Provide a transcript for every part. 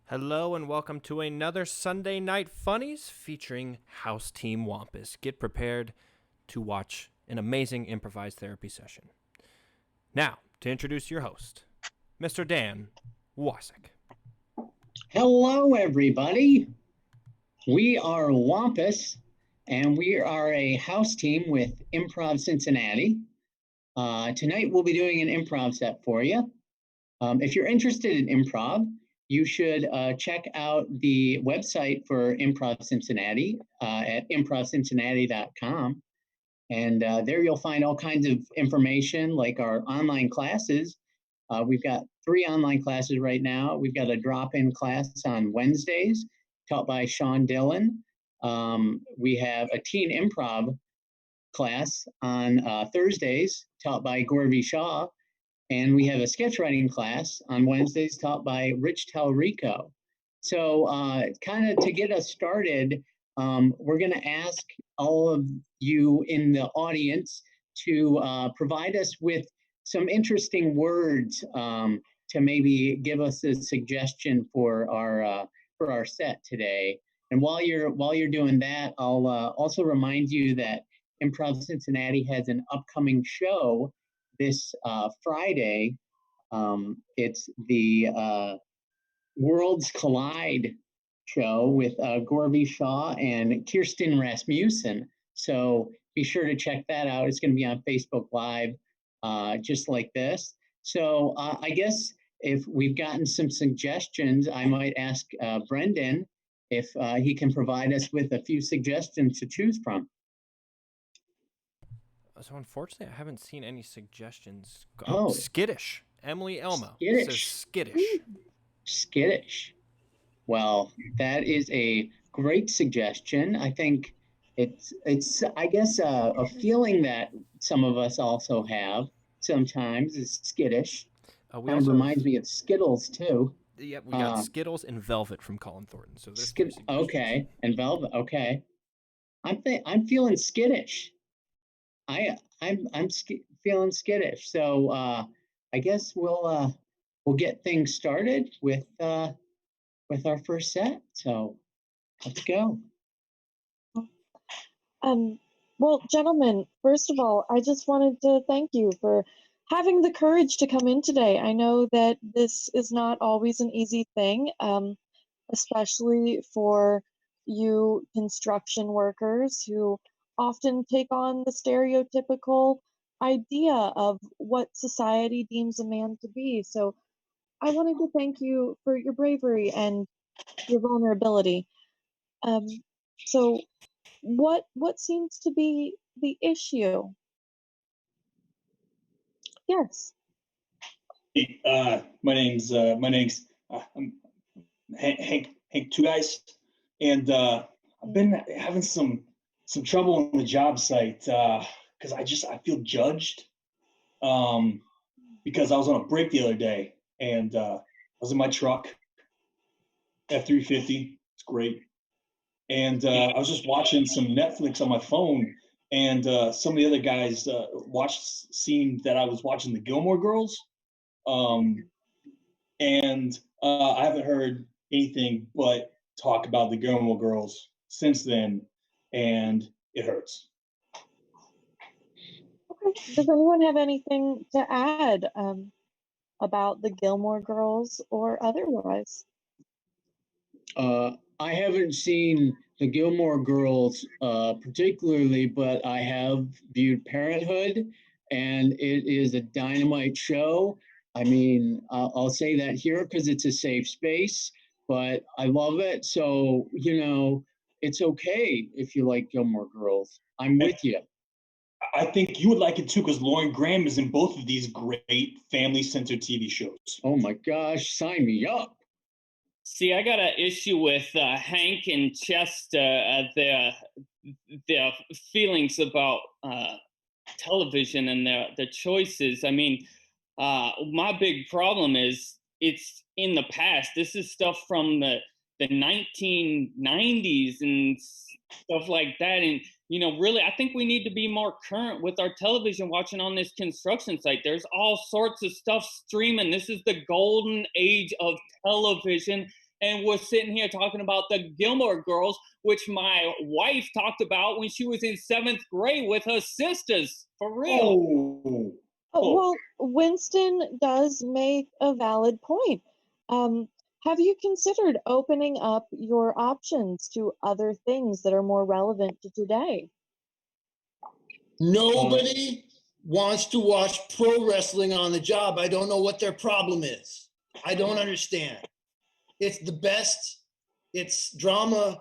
Hello and welcome to another Sunday Night Funnies featuring House Team Wampus. Get prepared to watch an amazing improvised therapy session. Now, to introduce your host, Mr. Dan Wasik. Hello, everybody. We are Wampus, and we are a house team with Improv Cincinnati. Tonight, we'll be doing an improv set for you. If you're interested in improv, you should check out the website for Improv Cincinnati at improvcincinnati.com. And there you'll find all kinds of information like our online classes. We've got 3 online classes right now. We've got a drop-in class on Wednesdays taught by Sean Dillon. We have a teen improv class on Thursdays taught by Gorby Shaw. And we have a sketch writing class on Wednesdays taught by Rich Talrico. So kind of to get us started, we're going to ask all of you in the audience to provide us with some interesting words to maybe give us a suggestion for our set today. And while you're doing that, I'll also remind you that Improv Cincinnati has an upcoming show this Friday. It's the Worlds Collide show with Gorby Shaw and Kirsten Rasmussen. So be sure to check that out. It's going to be on Facebook Live, just like this. So I guess if we've gotten some suggestions, I might ask Brendan if he can provide us with a few suggestions to choose from. So unfortunately, I haven't seen any suggestions. Oh. Skittish. Emily Elmo Skittish. says skittish. Skittish. Well, that is a great suggestion. I think it's I guess a feeling that some of us also have sometimes is skittish. Kind of reminds me of Skittles too. Yep, we got Skittles and Velvet from Colin Thornton. So there's okay, and Velvet. Okay, I'm feeling skittish. I'm feeling skittish. So I guess we'll get things started with our first set. So let's go. Well, gentlemen, first of all, I just wanted to thank you for having the courage to come in today. I know that this is not always an easy thing, especially for you construction workers who often take on the stereotypical idea of what society deems a man to be. So I wanted to thank you for your bravery and your vulnerability. So what seems to be the issue? Yes. Hey, my name's I'm Hank Two Guys, and I've been having some trouble on the job site because I feel judged because I was on a break the other day and I was in my truck F-350. It's great, and I was just watching some Netflix on my phone, and some of the other guys seen that I was watching the Gilmore Girls. And I haven't heard anything but talk about the Gilmore Girls since then, and it hurts. Okay. Does anyone have anything to add about the Gilmore Girls or otherwise? I haven't seen the Gilmore Girls particularly, but I have viewed Parenthood, and it is a dynamite show. I mean, I'll say that here because it's a safe space, but I love it. So, it's okay if you like Gilmore Girls. I'm with you. I think you would like it too because Lauren Graham is in both of these great family-centered TV shows. Oh my gosh, sign me up. See, I got an issue with Hank and Chester, their feelings about television and their choices. I mean, my big problem is it's in the past. This is stuff from the 1990s and stuff like that. And, really, I think we need to be more current with our television watching on this construction site. There's all sorts of stuff streaming. This is the golden age of television. and we're sitting here talking about the Gilmore Girls, which my wife talked about when she was in 7th grade with her sisters. For real. Well, Winston does make a valid point. Have you considered opening up your options to other things that are more relevant to today? Nobody wants to watch pro wrestling on the job. I don't know what their problem is. I don't understand. It's the best. It's drama.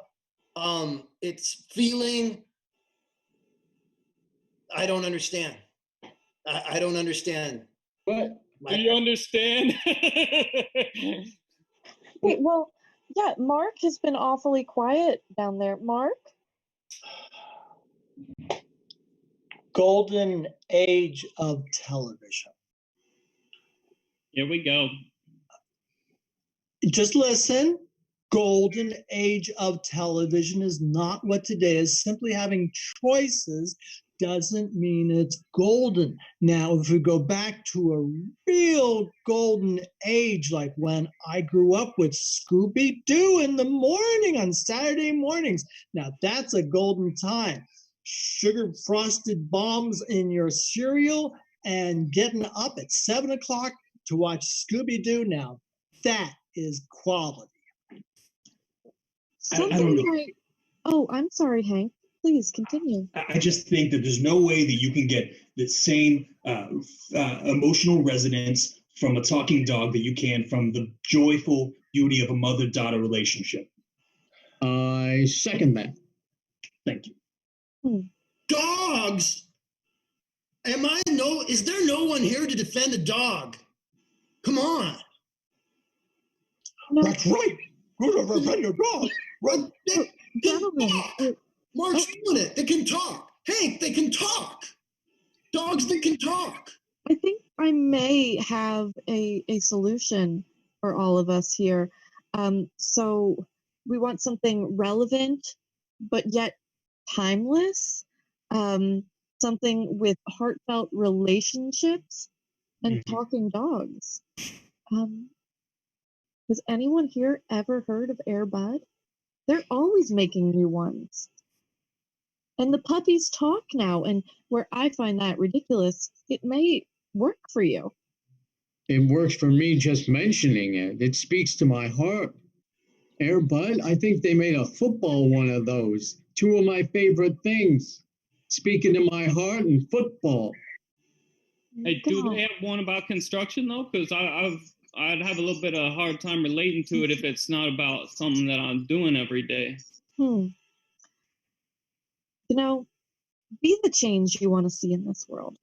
It's feeling. I don't understand. I don't understand. But Do you understand? Wait, well, yeah, Mark has been awfully quiet down there. Mark? Golden age of television. Here we go. Just listen. Golden age of television is not what today is. Simply having choices doesn't mean it's golden. Now, if we go back to a real golden age, like when I grew up with Scooby-Doo in the morning on Saturday mornings, now that's a golden time. Sugar frosted bombs in your cereal and getting up at 7 o'clock to watch Scooby-Doo. Now that is quality. I don't know. Oh, I'm sorry, Hank. Please continue. I just think that there's no way that you can get the same emotional resonance from a talking dog that you can from the joyful beauty of a mother-daughter relationship. I second that. Thank you. Dogs? Is there no one here to defend a dog? Come on. No, That's right. Good to defend a dog. Right. gentlemen, Mark's doing it. They can talk. Hank, they can talk. Dogs that can talk. I think I may have a solution for all of us here. So we want something relevant, but yet timeless. Something with heartfelt relationships and talking dogs. Has anyone here ever heard of Air Bud? They're always making new ones. And the puppies talk now, and where I find that ridiculous, it may work for you. It works for me just mentioning it. It speaks to my heart. Air Bud, I think they made a football one of those. Two of my favorite things. Speaking to my heart and football. Hey, do they have one about construction though? Because I'd have a little bit of a hard time relating to it if it's not about something that I'm doing every day. You know, be the change you want to see in this world.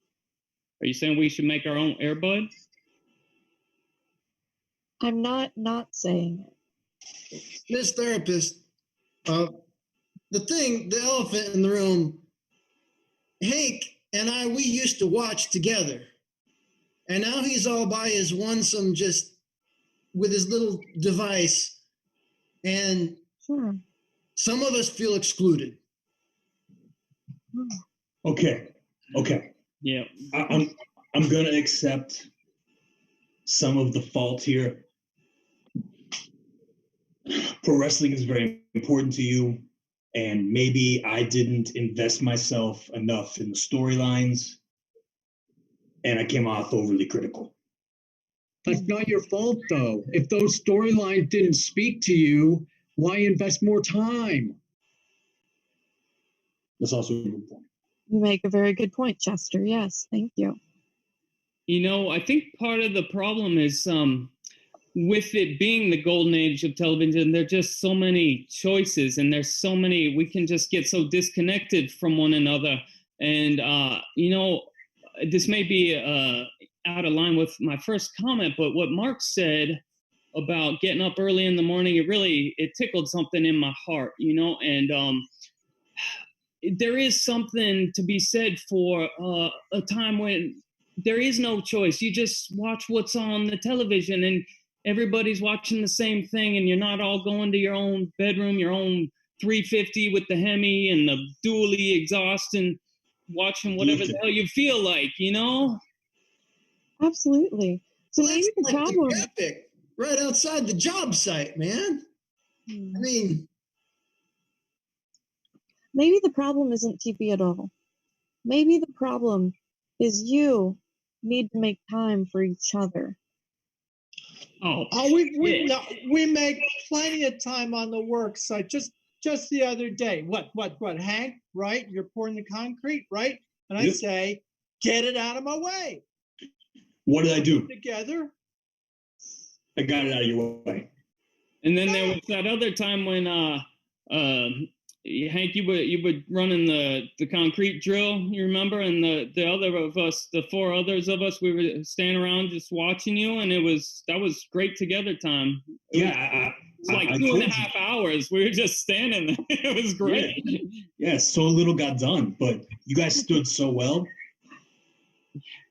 Are you saying we should make our own Air Bud? I'm not saying it. Miss Therapist, the elephant in the room, Hank and I, we used to watch together. And now he's all by his lonesome, just with his little device. And Sure. some of us feel excluded. Okay. Yeah. I'm gonna accept some of the fault here. Pro wrestling is very important to you, and maybe I didn't invest myself enough in the storylines, and I came off overly critical. That's not your fault, though. If those storylines didn't speak to you, why invest more time? That's also a good point. You make a very good point, Chester. Yes, thank you. You know, I think part of the problem is with it being the golden age of television, there are just so many choices and there's so many, we can just get so disconnected from one another. And, you know, this may be out of line with my first comment, but what Mark said about getting up early in the morning, it tickled something in my heart, you know, and there is something to be said for a time when there is no choice. You just watch what's on the television and everybody's watching the same thing and you're not all going to your own bedroom, your own 350 with the Hemi and the dually exhaust and watching whatever the hell you feel like, you know? Absolutely. So maybe the That's like problem. the epic right outside the job site, man. Hmm. I mean, Maybe the problem isn't TV at all. Maybe the problem is you need to make time for each other. Oh, We make plenty of time on the work site. Just the other day, what, Hank? Right? You're pouring the concrete, right? And I Yep. say, get it out of my way. What did I do? Together. I got it out of your way. and then there was that other time when Hank, you were running the concrete drill, you remember? And the other of us, the four others of us, we were standing around just watching you, and that was great together time. It was like I 2.5 hours. We were just standing there. It was great. Yeah, so little got done, but you guys stood so well.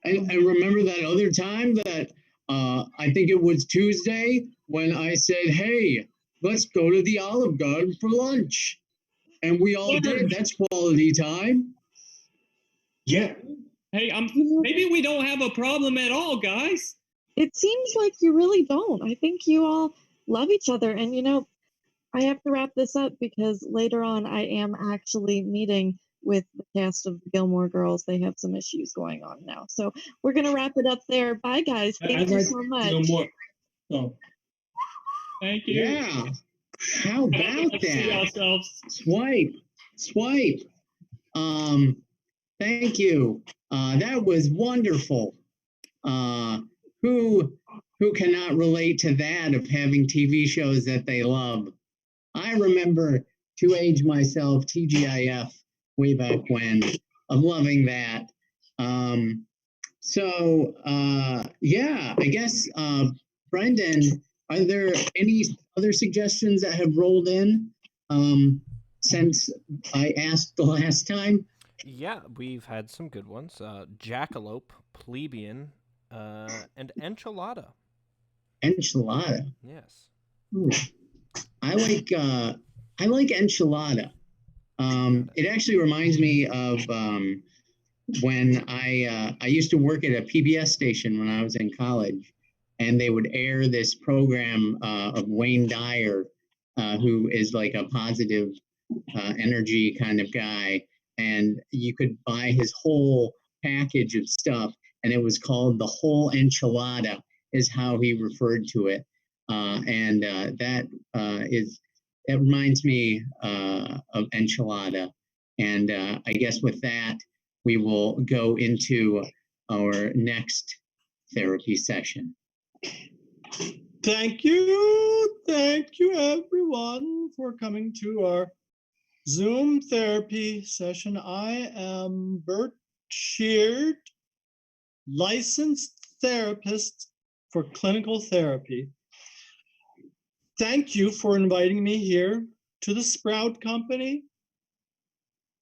I remember that other time that I think it was Tuesday when I said, hey, let's go to the Olive Garden for lunch. And we all did. That's quality time. Yeah. Hey, maybe we don't have a problem at all, guys. It seems like you really don't. I think you all love each other. And, I have to wrap this up because later on I am actually meeting with the cast of the Gilmore Girls. They have some issues going on now. So we're going to wrap it up there. Bye, guys. Thank you so much. No more. Oh. Thank you. Yeah. How about See that? ourselves. Swipe. Thank you. That was wonderful. Who cannot relate to that of having TV shows that they love? I remember, to age myself, TGIF way back when, of loving that. Yeah, I guess, Brendan, are there any other suggestions that have rolled in since I asked the last time? Yeah, we've had some good ones. Jackalope, Plebeian, and Enchilada. Enchilada. Yes. Ooh. I like enchilada. It actually reminds me of when I used to work at a PBS station when I was in college, and they would air this program of Wayne Dyer, who is like a positive energy kind of guy, and you could buy his whole package of stuff, and it was called the whole enchilada, is how he referred to it. That reminds me of enchilada. And I guess with that, we will go into our next therapy session. Thank you everyone for coming to our Zoom therapy session. I am Bert Sheard, licensed therapist for clinical therapy. Thank you for inviting me here to the Sprout Company.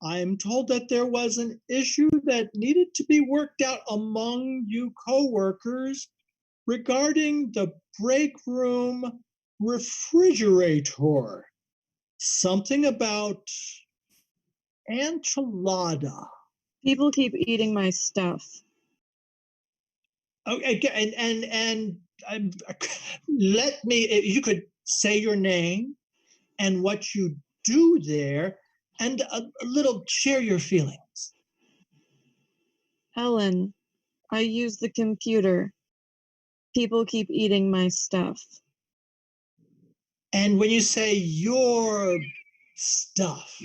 I am told that there was an issue that needed to be worked out among you coworkers regarding the break room refrigerator. Something about enchilada. People keep eating my stuff. Okay, and let me, if you could say your name and what you do there, and a little share your feelings. Ellen, I use the computer. People keep eating my stuff. And when you say your stuff,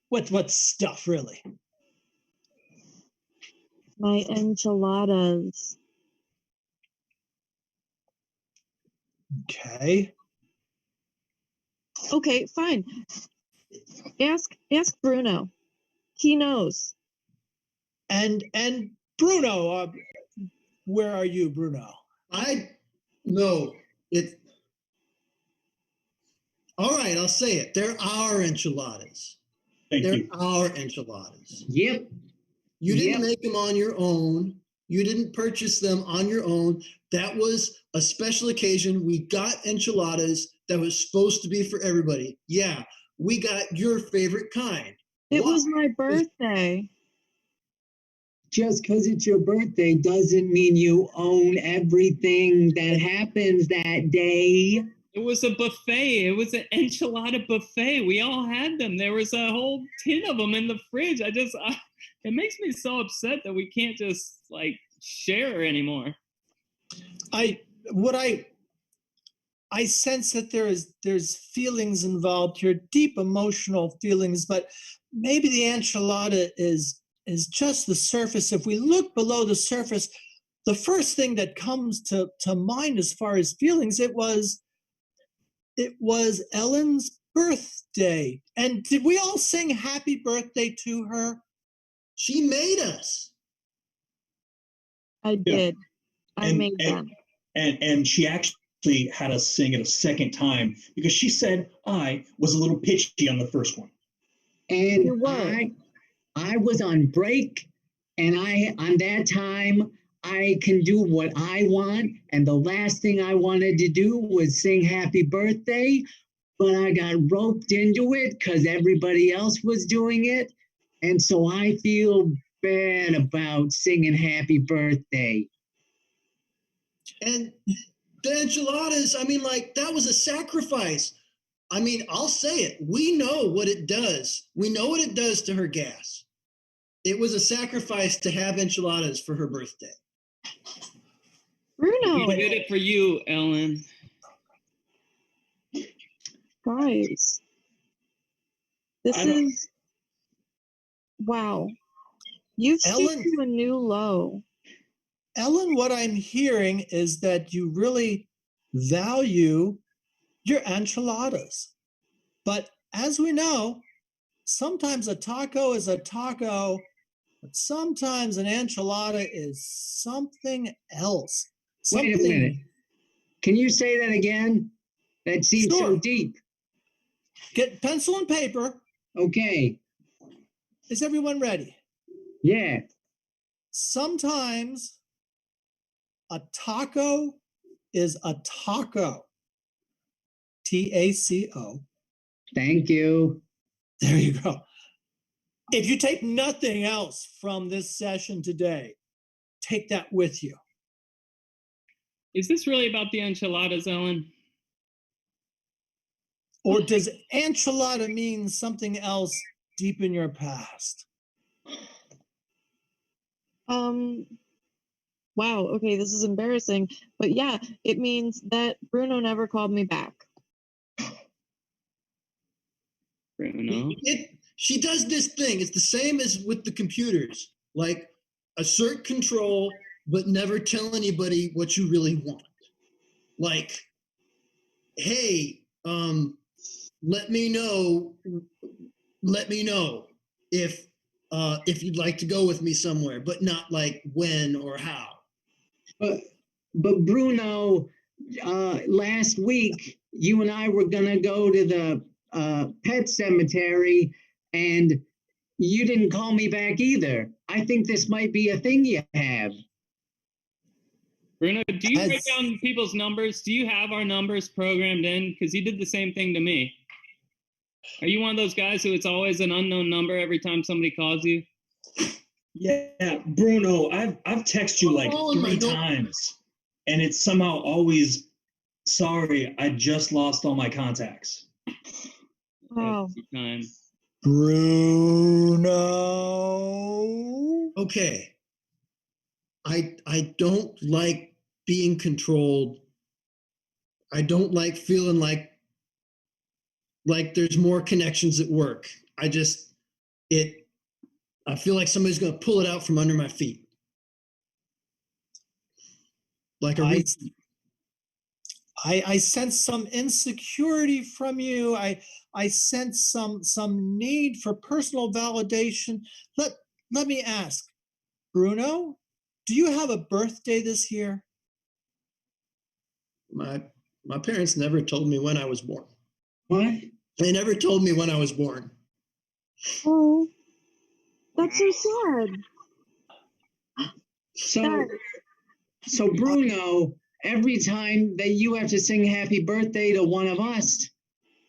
what stuff really? My enchiladas. Okay. Okay, fine. Ask Bruno. He knows. And Bruno, where are you, Bruno? I know it. All right, I'll say it. They're our enchiladas. They're our enchiladas. Yep. You didn't make them on your own. You didn't purchase them on your own. That was a special occasion. We got enchiladas that was supposed to be for everybody. Yeah, we got your favorite kind. It was my birthday. Just because it's your birthday doesn't mean you own everything that happens that day. It was a buffet. It was an enchilada buffet. We all had them. There was a whole tin of them in the fridge. It makes me so upset that we can't just like share anymore. I sense that there's feelings involved here, deep emotional feelings, but maybe the enchilada is just the surface. If we look below the surface, the first thing that comes to mind as far as feelings, it was Ellen's birthday. And did we all sing happy birthday to her? She made us. I did. I And- made and- them. And she actually had us sing it a second time because she said I was a little pitchy on the first one. And You were. I was on break, and on that time I can do what I want. And the last thing I wanted to do was sing happy birthday, but I got roped into it because everybody else was doing it. And so I feel bad about singing happy birthday. And the enchiladas, I mean, like, that was a sacrifice. I mean, I'll say it. We know what it does. We know what it does to her gas. It was a sacrifice to have enchiladas for her birthday. Bruno, We did it for you, Ellen. guys. This I don't- is wow. You've Ellen- stooped to a new low. Ellen, what I'm hearing is that you really value your enchiladas. But as we know, sometimes a taco is a taco, but sometimes an enchilada is something else. Wait a minute. Can you say that again? That seems so Sure. deep. Get pencil and paper. Okay. Is everyone ready? Yeah. Sometimes a taco is a taco. TACO. Thank you. There you go. If you take nothing else from this session today, take that with you. Is this really about the enchiladas, Ellen? Or does enchilada mean something else deep in your past? Wow, okay, this is embarrassing. But yeah, it means that Bruno never called me back. Bruno. She does this thing. It's the same as with the computers. Like, assert control, but never tell anybody what you really want. Like, hey, let me know if you'd like to go with me somewhere, but not like when or how. But Bruno, last week you and I were gonna go to the pet cemetery, and you didn't call me back either. I think this might be a thing you have. Bruno, do you write As- down people's numbers? Do you have our numbers programmed in? Because you did the same thing to me. Are you one of those guys who it's always an unknown number every time somebody calls you? Yeah, Bruno, I've texted you like Oh my 3 God. times, and it's somehow always, sorry, I just lost all my contacts. Wow. Time. Bruno. Okay. I don't like being controlled. I don't like feeling like there's more connections at work. I feel like somebody's going to pull it out from under my feet. Like a I sense some insecurity from you. I sense some need for personal validation. Let me ask, Bruno, do you have a birthday this year? my parents never told me when I was born. What? They never told me when I was born. Oh, that's so sad. So, Guys, so Bruno, every time that you have to sing happy birthday to one of us,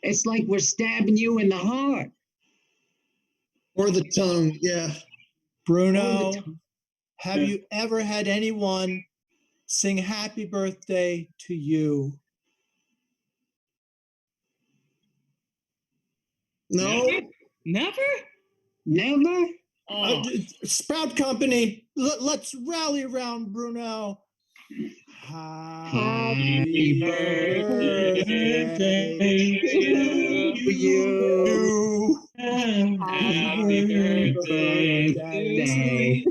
it's like we're stabbing you in the heart. Or the tongue, yeah. Bruno, have Yeah. you ever had anyone sing happy birthday to you? No. Never? Never? Oh, Sprout Company, let's rally around Bruno. Happy birthday to you. happy birthday to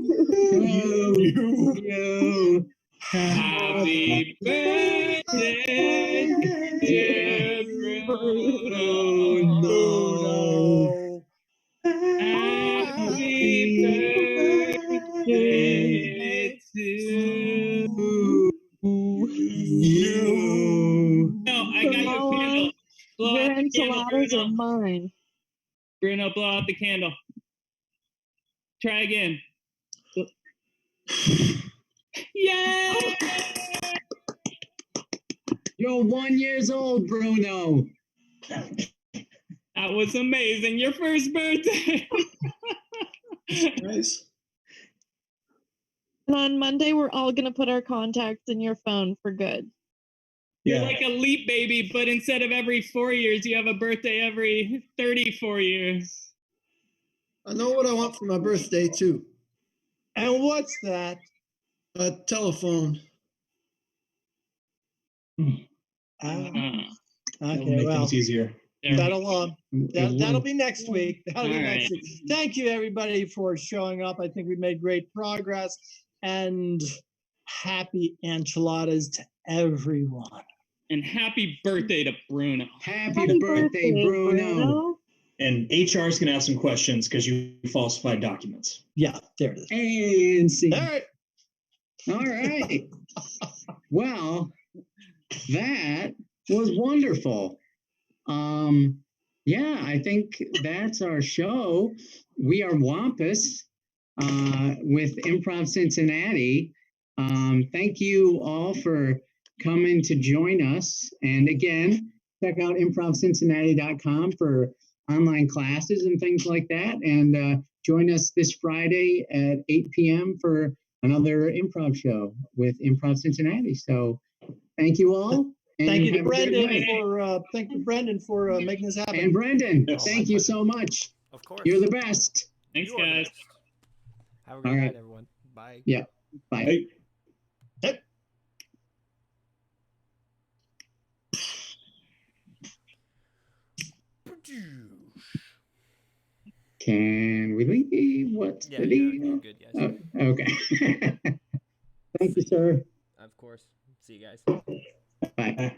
you. Happy birthday, dear Bruno. Happy birthday to you. No, I got your candle. Blow Your out the candle, enchiladas Bruno. are mine. Bruno, blow out the candle. Try again. Yay! You're 1 year old, Bruno. That was amazing. Your first birthday. Nice. And on Monday, we're all going to put our contacts in your phone for good. You're Yeah. like a leap baby, but instead of every 4 years, you have a birthday every 34 years. I know what I want for my birthday too. And what's that? A telephone. Ah, That will okay, make well, things easier. There. that'll be next week. That'll be All next right. week. Thank you, everybody, for showing up. I think we made great progress. And happy enchiladas to everyone. And happy birthday to Bruno. Happy birthday, Bruno. And HR is going to ask some questions because you falsified documents. Yeah, there it is. And see. All right. All right. Well, that was wonderful. Yeah, I think that's our show. We are Wampus with Improv Cincinnati. Thank you all for coming to join us. And again, check out improvcincinnati.com for online classes and things like that. And join us this Friday at 8 p.m. for another improv show with Improv Cincinnati. So thank you all. And Thank you to have a good night. Brendan for making this happen. And Brendan, Yes. thank you so much. Of course. You're the best. Thanks, You are the guys. best. Have a good All right. night, everyone. Bye. Yeah. Bye. Hey. Can we leave? What's Yeah, the you're deal? good. Yes. Oh, okay. Thank you, sir. Of course. See you guys. Bye.